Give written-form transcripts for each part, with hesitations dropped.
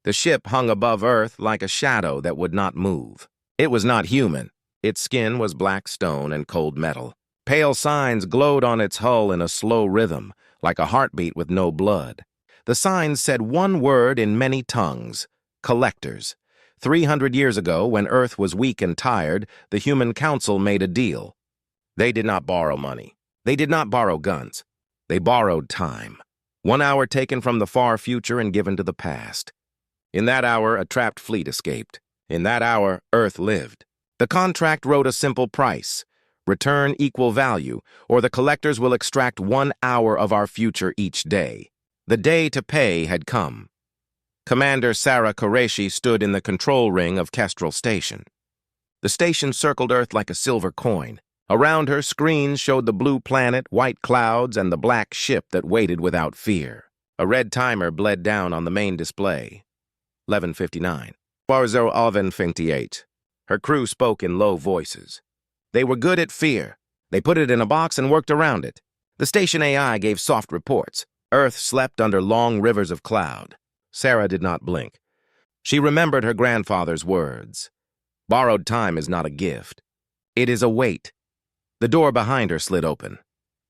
The ship hung above Earth like a shadow that would not move. It was not human. Its skin was black stone and cold metal. Pale signs glowed on its hull in a slow rhythm, like a heartbeat with no blood. The signs said one word in many tongues: collectors. 300 years ago, when Earth was weak and tired, the Human Council made a deal. They did not borrow money. They did not borrow guns. They borrowed time. 1 hour taken from the far future and given to the past. In that hour, a trapped fleet escaped. In that hour, Earth lived. The contract wrote a simple price: return equal value, or the collectors will extract 1 hour of our future each day. The day to pay had come. Commander Sarah Qureshi stood in the control ring of Kestrel Station. The station circled Earth like a silver coin. Around her, screens showed the blue planet, white clouds, and the black ship that waited without fear. A red timer bled down on the main display. 11:59. Barzo Alven 58. Her crew spoke in low voices. They were good at fear. They put it in a box and worked around it. The station AI gave soft reports. Earth slept under long rivers of cloud. Sarah did not blink. She remembered her grandfather's words. Borrowed time is not a gift. It is a weight. The door behind her slid open.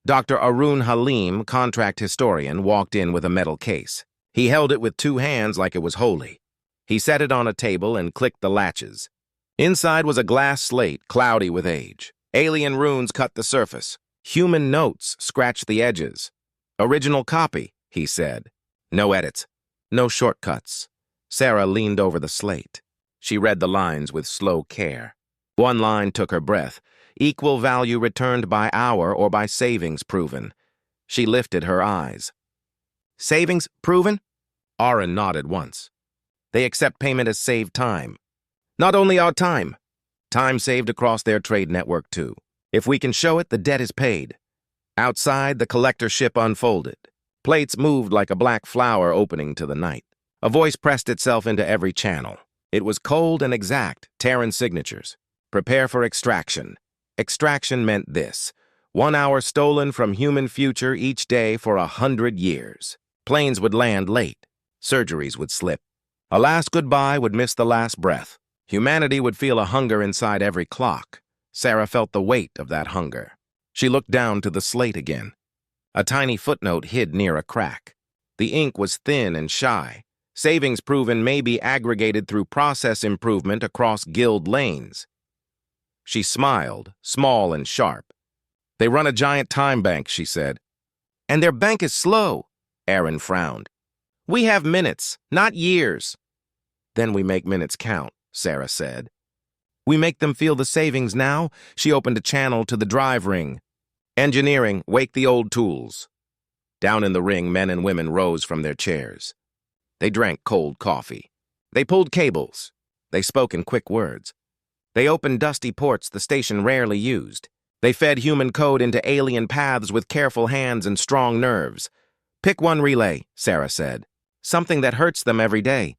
Dr. Arun Halim, contract historian, walked in with a metal case. He held it with 2 hands like it was holy. He set it on a table and clicked the latches. Inside was a glass slate, cloudy with age. Alien runes cut the surface. Human notes scratched the edges. Original copy, he said. No edits. No shortcuts. Sarah leaned over the slate. She read the lines with slow care. One line took her breath. Equal value returned by hour or by savings proven. She lifted her eyes. Savings proven? Aaron nodded once. They accept payment as saved time. Not only our time. Time saved across their trade network, too. If we can show it, the debt is paid. Outside, the collector ship unfolded. Plates moved like a black flower opening to the night. A voice pressed itself into every channel. It was cold and exact, Terran signatures. Prepare for extraction. Extraction meant this: 1 hour stolen from human future each day for 100 years. Planes would land late. Surgeries would slip. A last goodbye would miss the last breath. Humanity would feel a hunger inside every clock. Sarah felt the weight of that hunger. She looked down to the slate again. A tiny footnote hid near a crack. The ink was thin and shy. Savings proven may be aggregated through process improvement across guild lanes. She smiled, small and sharp. They run a giant time bank, she said. And their bank is slow, Aaron frowned. We have minutes, not years. Then we make minutes count, Sarah said. We make them feel the savings now. She opened a channel to the drive ring. Engineering, wake the old tools. Down in the ring, men and women rose from their chairs. They drank cold coffee. They pulled cables. They spoke in quick words. They opened dusty ports the station rarely used. They fed human code into alien paths with careful hands and strong nerves. Pick one relay, Sarah said. Something that hurts them every day.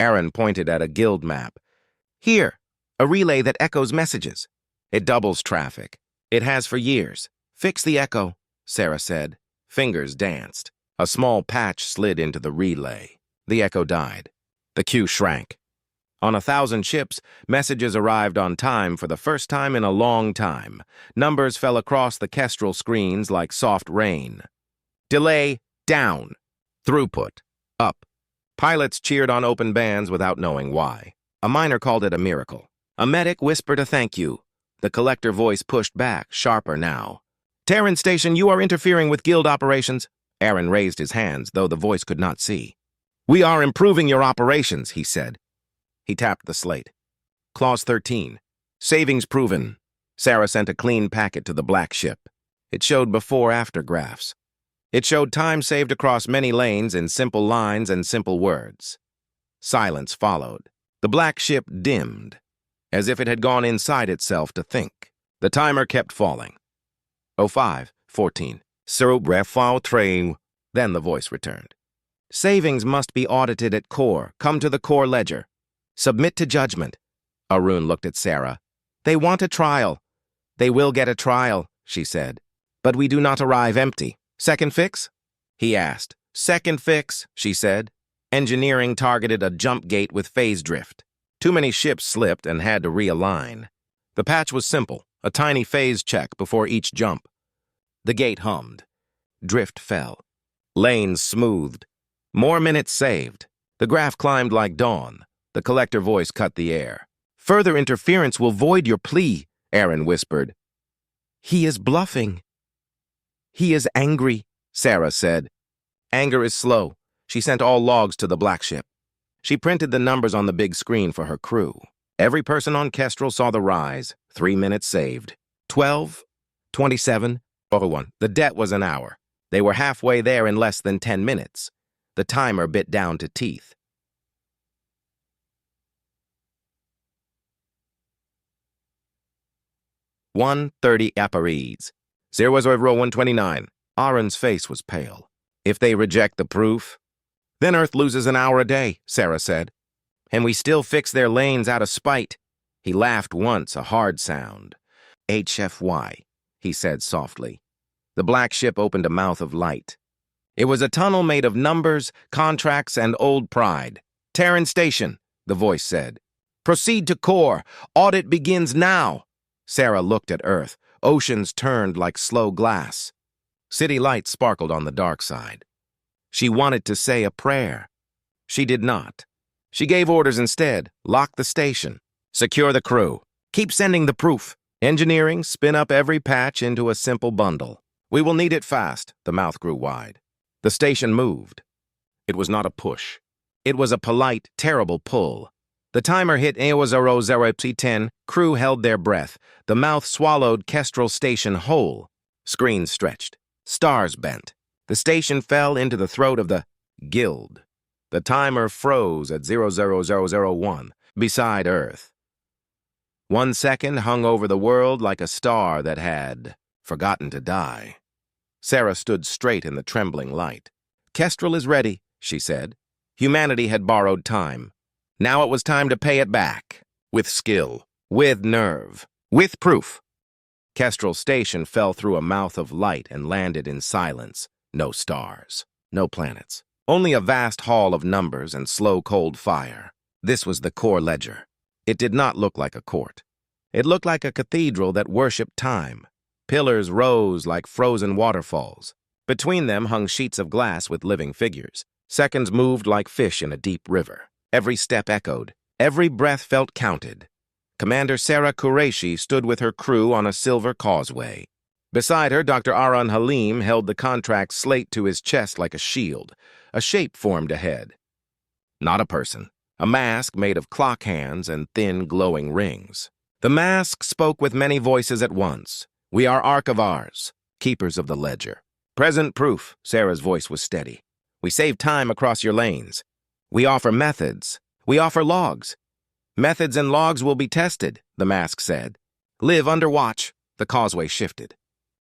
Aaron pointed at a guild map. Here, a relay that echoes messages. It doubles traffic. It has for years. Fix the echo, Sarah said. Fingers danced. A small patch slid into the relay. The echo died. The queue shrank. On 1,000 ships, messages arrived on time for the first time in a long time. Numbers fell across the Kestrel screens like soft rain. Delay, down. Throughput, up. Pilots cheered on open bands without knowing why. A miner called it a miracle. A medic whispered a thank you. The collector voice pushed back, sharper now. Terran Station, you are interfering with guild operations. Aaron raised his hands, though the voice could not see. We are improving your operations, he said. He tapped the slate. Clause 13. Savings proven. Sarah sent a clean packet to the black ship. It showed before-after graphs. It showed time saved across many lanes in simple lines and simple words. Silence followed. The black ship dimmed, as if it had gone inside itself to think. The timer kept falling. 05:14. Train. Then the voice returned. Savings must be audited at core. Come to the core ledger. Submit to judgment. Arun looked at Sarah. They want a trial. They will get a trial, she said. But we do not arrive empty. Second fix? He asked. Second fix, she said. Engineering targeted a jump gate with phase drift. Too many ships slipped and had to realign. The patch was simple, a tiny phase check before each jump. The gate hummed. Drift fell. Lanes smoothed. More minutes saved. The graph climbed like dawn. The collector voice cut the air. "Further interference will void your plea," Aaron whispered. "He is bluffing." "He is angry," Sarah said. "Anger is slow." She sent all logs to the black ship. She printed the numbers on the big screen for her crew. Every person on Kestrel saw the rise. 3 minutes saved. 12, 27, 01. The debt was an hour. They were halfway there in less than 10 minutes. The timer bit down to teeth. "1:30 Apparees. 00:129. Aaron's face was pale. "If they reject the proof, then Earth loses an hour a day," Sarah said. "And we still fix their lanes out of spite." He laughed once, a hard sound. "HFY," he said softly. The black ship opened a mouth of light. It was a tunnel made of numbers, contracts, and old pride. "Terran Station," the voice said. "Proceed to core. Audit begins now." Sarah looked at Earth. Oceans turned like slow glass. City lights sparkled on the dark side. She wanted to say a prayer. She did not. She gave orders instead. "Lock the station. Secure the crew. Keep sending the proof. Engineering, spin up every patch into a simple bundle. We will need it fast." The mouth grew wide. The station moved. It was not a push. It was a polite, terrible pull. The timer hit 00:10. Crew held their breath. The mouth swallowed Kestrel Station whole. Screens stretched. Stars bent. The station fell into the throat of the guild. The timer froze at 00001, beside Earth. 1 second hung over the world like a star that had forgotten to die. Sarah stood straight in the trembling light. "Kestrel is ready," she said. Humanity had borrowed time. Now it was time to pay it back. With skill, with nerve, with proof. Kestrel Station fell through a mouth of light and landed in silence. No stars, no planets. Only a vast hall of numbers and slow, cold fire. This was the core ledger. It did not look like a court. It looked like a cathedral that worshipped time. Pillars rose like frozen waterfalls. Between them hung sheets of glass with living figures. Seconds moved like fish in a deep river. Every step echoed. Every breath felt counted. Commander Sarah Qureshi stood with her crew on a silver causeway. Beside her, Dr. Aran Halim held the contract slate to his chest like a shield. A shape formed ahead. Not a person. A mask made of clock hands and thin, glowing rings. The mask spoke with many voices at once. "We are archivars, keepers of the ledger. Present proof," Sarah's voice was steady. "We save time across your lanes. We offer methods. We offer logs. Methods and logs will be tested," the mask said. "Live under watch." The causeway shifted.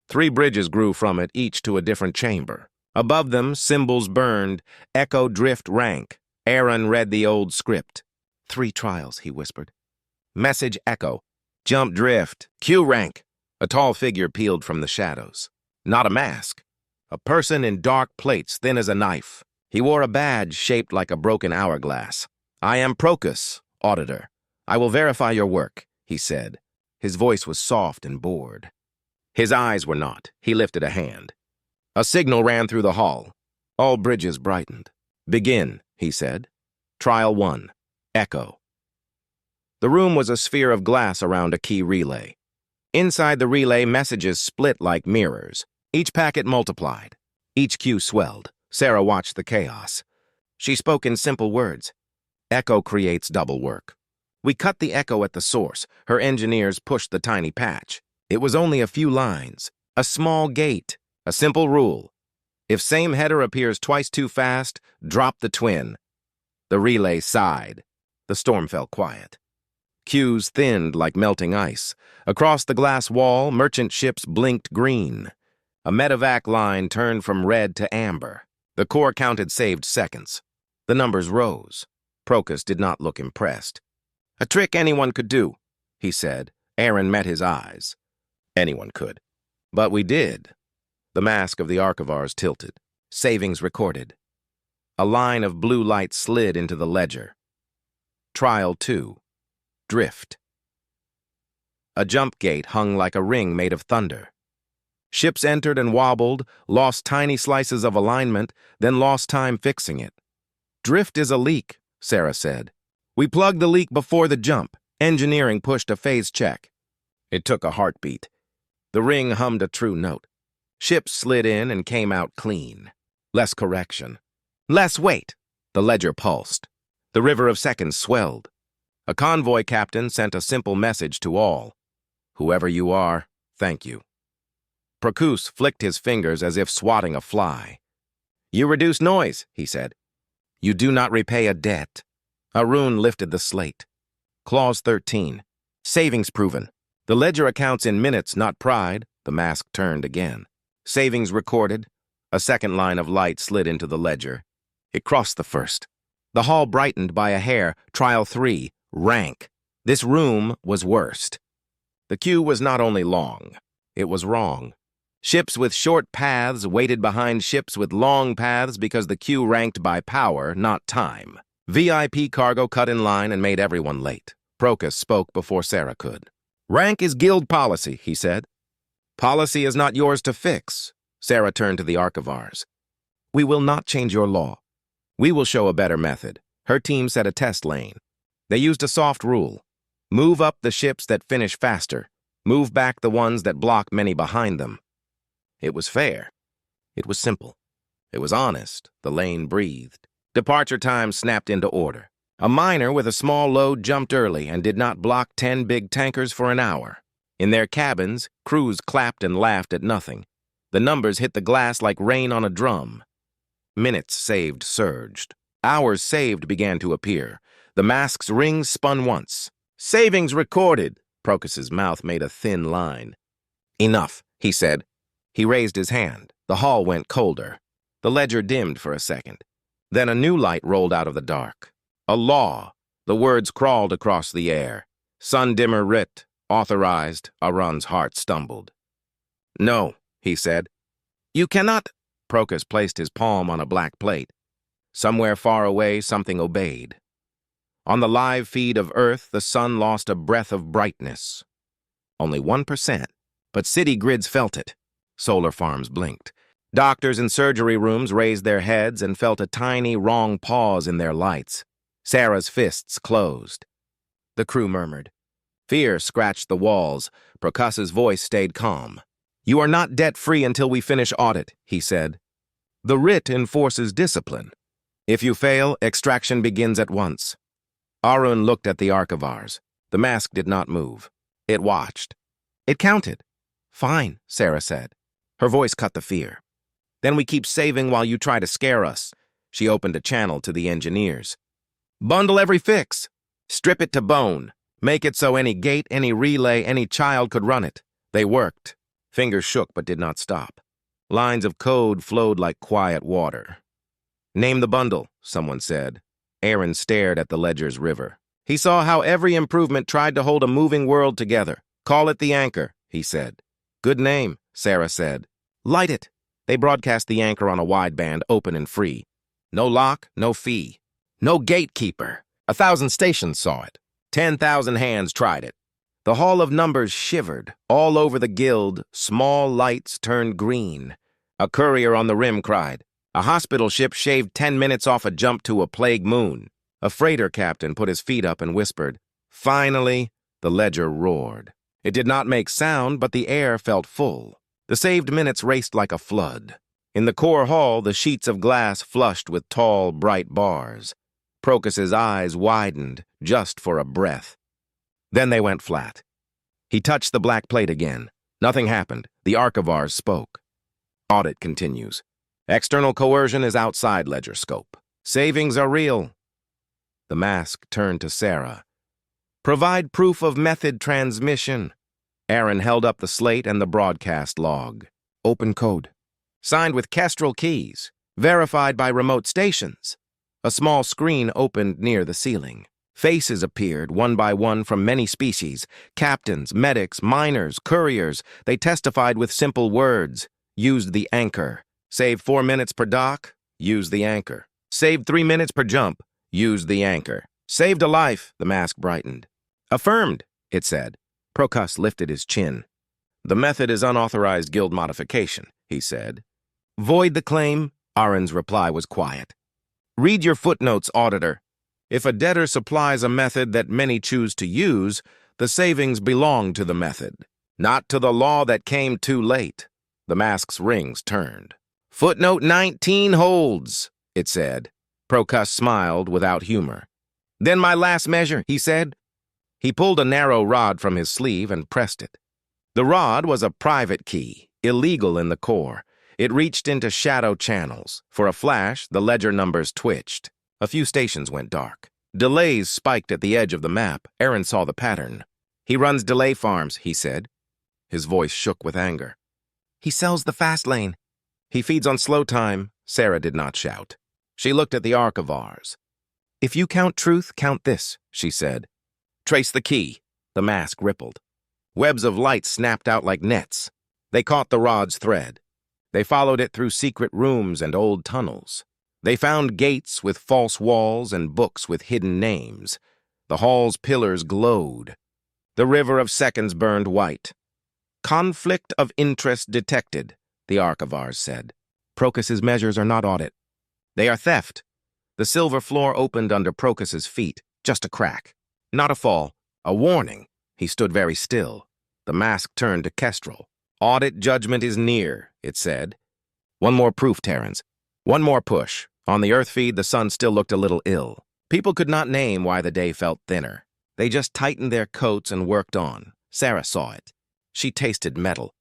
3 bridges grew from it, each to a different chamber. Above them, symbols burned, echo drift rank. Aaron read the old script. 3 trials, he whispered. Message echo. Jump drift. Q rank. A tall figure peeled from the shadows. Not a mask. A person in dark plates, thin as a knife. He wore a badge shaped like a broken hourglass. "I am Procus, auditor. I will verify your work," he said. His voice was soft and bored. His eyes were not. He lifted a hand. A signal ran through the hall. All bridges brightened. "Begin," he said. Trial 1. Echo. The room was a sphere of glass around a key relay. Inside the relay, messages split like mirrors. Each packet multiplied. Each cue swelled. Sarah watched the chaos. She spoke in simple words. "Echo creates double work." We cut the echo at the source. Her engineers pushed the tiny patch. It was only a few lines. A small gate. A simple rule. If same header appears twice too fast, drop the twin. The relay sighed. The storm fell quiet. Cues thinned like melting ice. Across the glass wall, merchant ships blinked green. A medevac line turned from red to amber. The core counted saved seconds. The numbers rose. Procus did not look impressed. "A trick anyone could do," he said. Aaron met his eyes. "Anyone could. But we did." The mask of the archivars tilted. Savings recorded. A line of blue light slid into the ledger. Trial 2. Drift. A jump gate hung like a ring made of thunder. Ships entered and wobbled, lost tiny slices of alignment, then lost time fixing it. Drift is a leak, Sarah said. We plugged the leak before the jump. Engineering pushed a phase check. It took a heartbeat. The ring hummed a true note. Ships slid in and came out clean. Less correction. Less weight. The ledger pulsed. The river of seconds swelled. A convoy captain sent a simple message to all. Whoever you are, thank you. Procus flicked his fingers as if swatting a fly. You reduce noise, he said. You do not repay a debt. Arun lifted the slate. Clause 13. Savings proven. The ledger accounts in minutes, not pride. The mask turned again. Savings recorded. A second line of light slid into the ledger. It crossed the first. The hall brightened by a hair. Trial 3. Rank. This room was worst. The queue was not only long, it was wrong. Ships with short paths waited behind ships with long paths because the queue ranked by power, not time. VIP cargo cut in line and made everyone late. Procus spoke before Sarah could. Rank is guild policy, he said. Policy is not yours to fix. Sarah turned to the archivars. We will not change your law. We will show a better method. Her team set a test lane. They used a soft rule. Move up the ships that finish faster. Move back the ones that block many behind them. It was fair. It was simple. It was honest. The lane breathed. Departure time snapped into order. A miner with a small load jumped early and did not block 10 big tankers for an hour. In their cabins, crews clapped and laughed at nothing. The numbers hit the glass like rain on a drum. Minutes saved surged. Hours saved began to appear. The mask's rings spun once. Savings recorded. Procus's mouth made a thin line. Enough, he said. He raised his hand. The hall went colder. The ledger dimmed for a second. Then a new light rolled out of the dark. A law. The words crawled across the air. Sun dimmer writ. Authorized. Arun's heart stumbled. No, he said. You cannot. Procus placed his palm on a black plate. Somewhere far away, something obeyed. On the live feed of Earth, the sun lost a breath of brightness. Only 1%, but city grids felt it. Solar farms blinked. Doctors in surgery rooms raised their heads and felt a tiny, wrong pause in their lights. Sarah's fists closed. The crew murmured. Fear scratched the walls. Procus's voice stayed calm. You are not debt-free until we finish audit, he said. The writ enforces discipline. If you fail, extraction begins at once. Arun looked at the archivars. The mask did not move. It watched. It counted. Fine, Sarah said. Her voice cut the fear. Then we keep saving while you try to scare us. She opened a channel to the engineers. Bundle every fix. Strip it to bone. Make it so any gate, any relay, any child could run it. They worked. Fingers shook but did not stop. Lines of code flowed like quiet water. Name the bundle, someone said. Aaron stared at the ledger's river. He saw how every improvement tried to hold a moving world together. Call it the anchor, he said. Good name, Sarah said. Light it. They broadcast the anchor on a wideband, open and free. No lock, no fee. No gatekeeper. 1,000 stations saw it. 10,000 hands tried it. The hall of numbers shivered. All over the guild, small lights turned green. A courier on the rim cried. A hospital ship shaved 10 minutes off a jump to a plague moon. A freighter captain put his feet up and whispered. Finally, the ledger roared. It did not make sound, but the air felt full. The saved minutes raced like a flood. In the core hall, the sheets of glass flushed with tall, bright bars. Procus's eyes widened, just for a breath. Then they went flat. He touched the black plate again. Nothing happened. The archivars spoke. Audit continues. External coercion is outside ledger scope. Savings are real. The mask turned to Sarah. Provide proof of method transmission. Aaron held up the slate and the broadcast log. Open code. Signed with Kestrel keys. Verified by remote stations. A small screen opened near the ceiling. Faces appeared, one by one, from many species. Captains, medics, miners, couriers. They testified with simple words. Used the anchor. Save 4 minutes per dock. Use the anchor. Saved 3 minutes per jump. Used the anchor. Saved a life, the mask brightened. Affirmed, it said. Prokus lifted his chin. The method is unauthorized guild modification, he said. Void the claim, Aron's reply was quiet. Read your footnotes, auditor. If a debtor supplies a method that many choose to use, the savings belong to the method, not to the law that came too late. The mask's rings turned. Footnote 19 holds, it said. Prokus smiled without humor. Then my last measure, he said. He pulled a narrow rod from his sleeve and pressed it. The rod was a private key, illegal in the core. It reached into shadow channels. For a flash, the ledger numbers twitched. A few stations went dark. Delays spiked at the edge of the map. Aaron saw the pattern. He runs delay farms, he said. His voice shook with anger. He sells the fast lane. He feeds on slow time. Sarah did not shout. She looked at the Archivars. If you count truth, count this, she said. Trace the key. The mask rippled. Webs of light snapped out like nets. They caught the rod's thread. They followed it through secret rooms and old tunnels. They found gates with false walls and books with hidden names. The hall's pillars glowed. The river of seconds burned white. Conflict of interest detected, the Archivars said. Prokus's measures are not audit. They are theft. The silver floor opened under Prokus's feet, just a crack. Not a fall, a warning. He stood very still. The mask turned to Kestrel. Audit judgment is near, it said. One more proof, Terrans. One more push. On the Earth feed, the sun still looked a little ill. People could not name why the day felt thinner. They just tightened their coats and worked on. Sarah saw it. She tasted metal.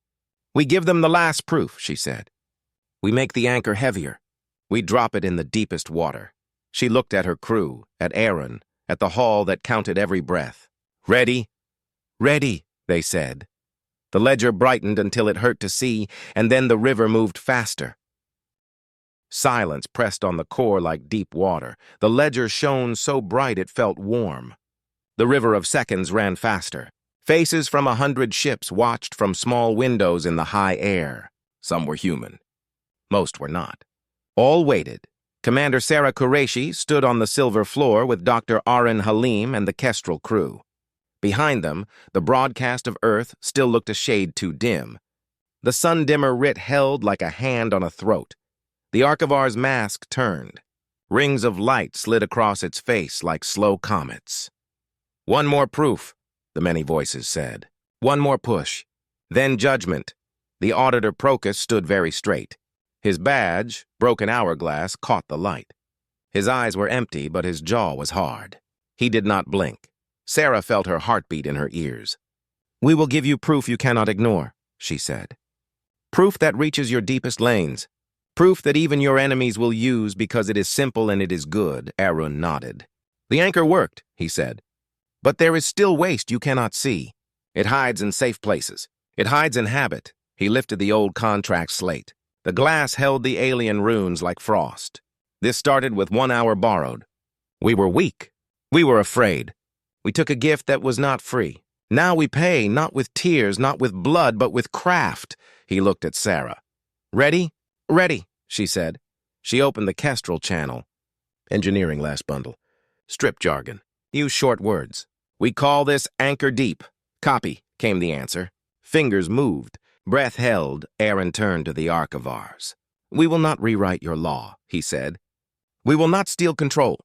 We give them the last proof, she said. We make the anchor heavier. We drop it in the deepest water. She looked at her crew, at Aaron, at the hall that counted every breath. Ready? Ready, they said. The ledger brightened until it hurt to see, and then the river moved faster. Silence pressed on the core like deep water. The ledger shone so bright it felt warm. The river of seconds ran faster. Faces from 100 ships watched from small windows in the high air. Some were human. Most were not. All waited. Commander Sarah Qureshi stood on the silver floor with Dr. Aron Halim and the Kestrel crew. Behind them, the broadcast of Earth still looked a shade too dim. The sun dimmer writ held like a hand on a throat. The Archivar's mask turned. Rings of light slid across its face like slow comets. One more proof, the many voices said. One more push. Then judgment. The auditor Prokus stood very straight. His badge, broken hourglass, caught the light. His eyes were empty, but his jaw was hard. He did not blink. Sarah felt her heartbeat in her ears. We will give you proof you cannot ignore, she said. Proof that reaches your deepest lanes. Proof that even your enemies will use because it is simple and it is good, Aaron nodded. The anchor worked, he said. But there is still waste you cannot see. It hides in safe places. It hides in habit. He lifted the old contract slate. The glass held the alien runes like frost. This started with 1 hour borrowed. We were weak. We were afraid. We took a gift that was not free. Now we pay, not with tears, not with blood, but with craft. He looked at Sarah. Ready? Ready, she said. She opened the Kestrel channel. Engineering last bundle. Strip jargon. Use short words. We call this anchor deep. Copy, came the answer. Fingers moved. Breath held. Aaron turned to the Archivars. We will not rewrite your law, he said. We will not steal control.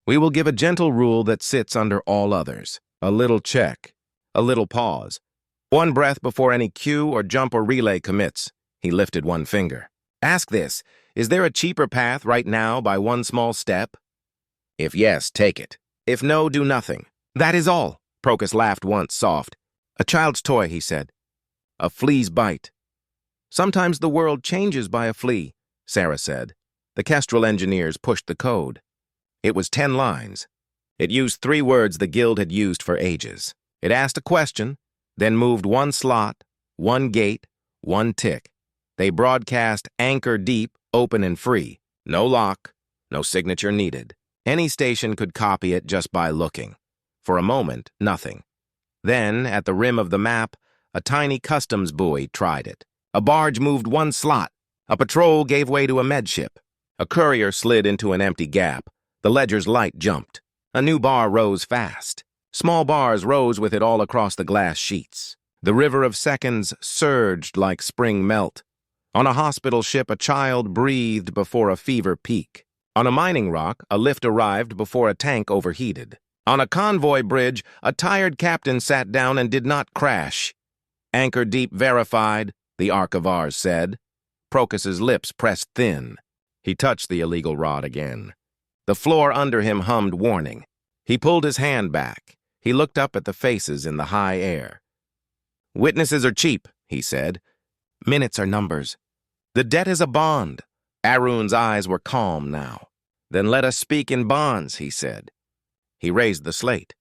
We will give a gentle rule that sits under all others. A little check. A little pause. One breath before any cue or jump or relay commits. He lifted one finger. Ask this. Is there a cheaper path right now by one small step? If yes, take it. If no, do nothing. That is all. Prokus laughed once, soft. A child's toy, he said. A flea's bite. Sometimes the world changes by a flea, Sarah said. The Kestrel engineers pushed the code. It was 10 lines. It used 3 words the guild had used for ages. It asked a question, then moved one slot, one gate, one tick. They broadcast anchor deep, open and free. No lock, no signature needed. Any station could copy it just by looking. For a moment, nothing. Then, at the rim of the map, a tiny customs buoy tried it. A barge moved one slot. A patrol gave way to a medship. A courier slid into an empty gap. The ledger's light jumped. A new bar rose fast. Small bars rose with it all across the glass sheets. The river of seconds surged like spring melt. On a hospital ship, a child breathed before a fever peak. On a mining rock, a lift arrived before a tank overheated. On a convoy bridge, a tired captain sat down and did not crash. Anchor deep verified, the archivars said. Procus's lips pressed thin. He touched the illegal rod again. The floor under him hummed warning. He pulled his hand back. He looked up at the faces in the high air. Witnesses are cheap, he said. Minutes are numbers. The debt is a bond. Arun's eyes were calm now. Then let us speak in bonds, he said. He raised the slate.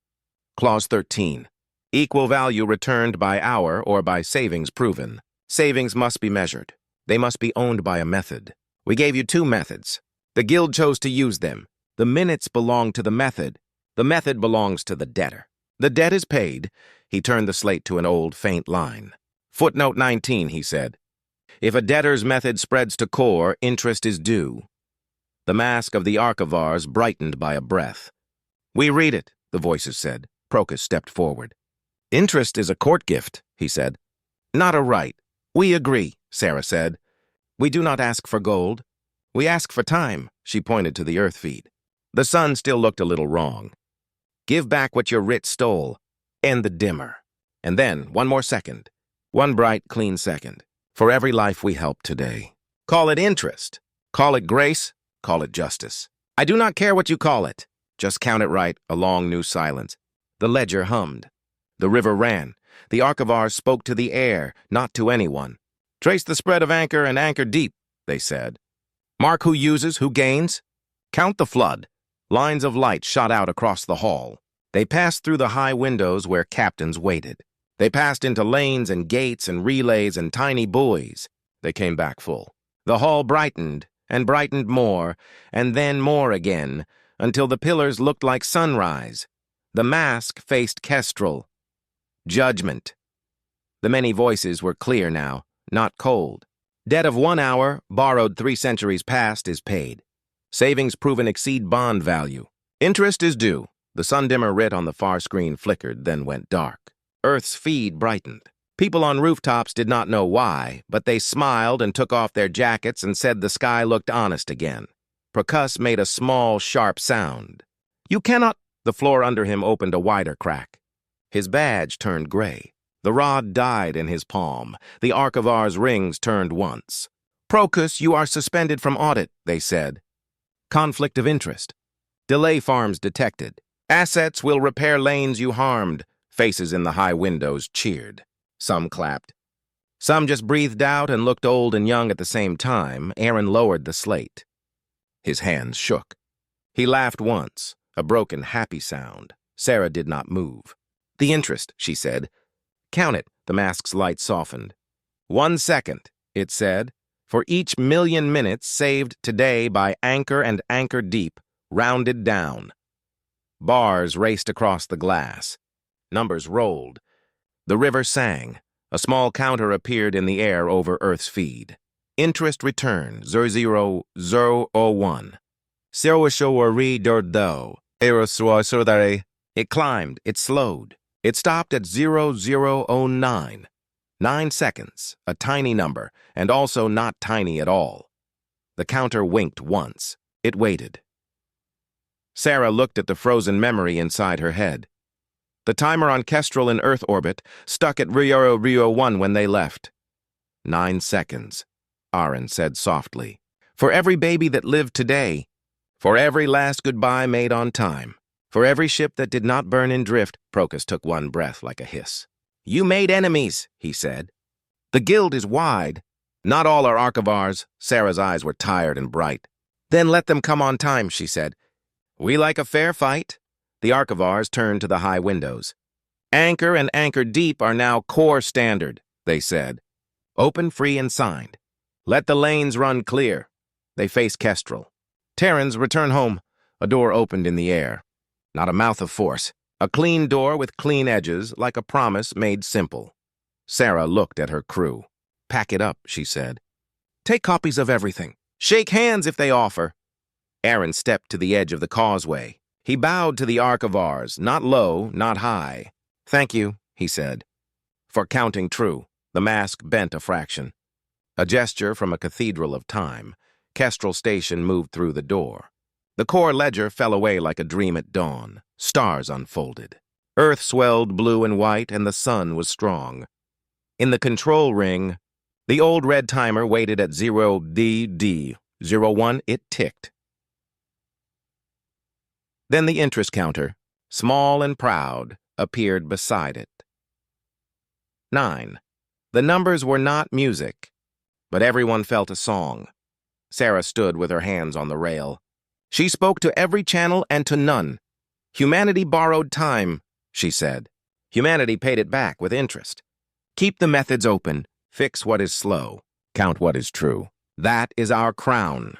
Clause 13. Equal value returned by hour or by savings proven. Savings must be measured. They must be owned by a method. We gave you 2 methods. The guild chose to use them. The minutes belong to the method. The method belongs to the debtor. The debt is paid. He turned the slate to an old, faint line. Footnote 19, he said. If a debtor's method spreads to core, interest is due. The mask of the archivars brightened by a breath. We read it, the voices said. Procus stepped forward. Interest is a court gift, he said. Not a right. We agree, Sarah said. We do not ask for gold. We ask for time, she pointed to the earth feed. The sun still looked a little wrong. Give back what your writ stole. End the dimmer. And then, one more second. One bright, clean second. For every life we help today. Call it interest. Call it grace. Call it justice. I do not care what you call it. Just count it right, a long new silence. The ledger hummed. The river ran. The archivars spoke to the air, not to anyone. Trace the spread of anchor and anchor deep, they said. Mark who uses, who gains. Count the flood. Lines of light shot out across the hall. They passed through the high windows where captains waited. They passed into lanes and gates and relays and tiny buoys. They came back full. The hall brightened and brightened more, and then more again, until the pillars looked like sunrise. The mask faced Kestrel. Judgment. The many voices were clear now, not cold. Debt of 1 hour, borrowed 3 centuries past, is paid. Savings proven exceed bond value. Interest is due. The sun dimmer writ on the far screen flickered, then went dark. Earth's feed brightened. People on rooftops did not know why, but they smiled and took off their jackets and said the sky looked honest again. Procus made a small, sharp sound. You cannot... The floor under him opened a wider crack. His badge turned gray. The rod died in his palm. The archivar's rings turned once. Procus, you are suspended from audit, they said. Conflict of interest. Delay farms detected. Assets will repair lanes you harmed. Faces in the high windows cheered. Some clapped. Some just breathed out and looked old and young at the same time. Aaron lowered the slate. His hands shook. He laughed once, a broken, happy sound. Sarah did not move. The interest, she said. Count it, the mask's light softened. 1 second, it said, for each 1,000,000 minutes saved today by anchor and anchor deep, rounded down. Bars raced across the glass. Numbers rolled. The river sang. A small counter appeared in the air over Earth's feed. Interest return, 00001. It climbed, it slowed. It stopped at 0009. 9 seconds, a tiny number, and also not tiny at all. The counter winked once. It waited. Sarah looked at the frozen memory inside her head. The timer on Kestrel in Earth orbit stuck at Rio 1 when they left. 9 seconds, Aaron said softly. For every baby that lived today. For every last goodbye made on time. For every ship that did not burn in drift. Procus took one breath like a hiss. You made enemies, he said. The guild is wide. Not all are archivars. Sarah's eyes were tired and bright. Then let them come on time, she said. We like a fair fight. The archivars turned to the high windows. Anchor and anchor deep are now core standard, they said. Open, free, and signed. Let the lanes run clear. They faced Kestrel. Terrans, return home. A door opened in the air. Not a mouth of force. A clean door with clean edges, like a promise made simple. Sarah looked at her crew. Pack it up, she said. Take copies of everything. Shake hands if they offer. Aaron stepped to the edge of the causeway. He bowed to the Archivars, not low, not high. Thank you, he said. For counting true, the mask bent a fraction. A gesture from a cathedral of time. Kestrel Station moved through the door. The core ledger fell away like a dream at dawn. Stars unfolded. Earth swelled blue and white, and the sun was strong. In the control ring, the old red timer waited at 0DD01. It ticked. Then the interest counter, small and proud, appeared beside it. 9. The numbers were not music, but everyone felt a song. Sarah stood with her hands on the rail. She spoke to every channel and to none. Humanity borrowed time, she said. Humanity paid it back with interest. Keep the methods open, fix what is slow, count what is true. That is our crown.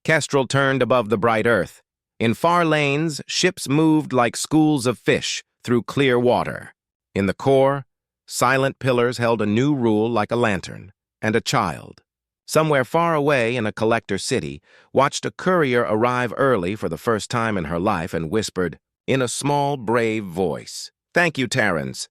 Kestrel turned above the bright earth. In far lanes, ships moved like schools of fish through clear water. In the core, silent pillars held a new rule like a lantern, and a child, somewhere far away in a collector city, watched a courier arrive early for the first time in her life and whispered, in a small, brave voice, "Thank you, Terrans.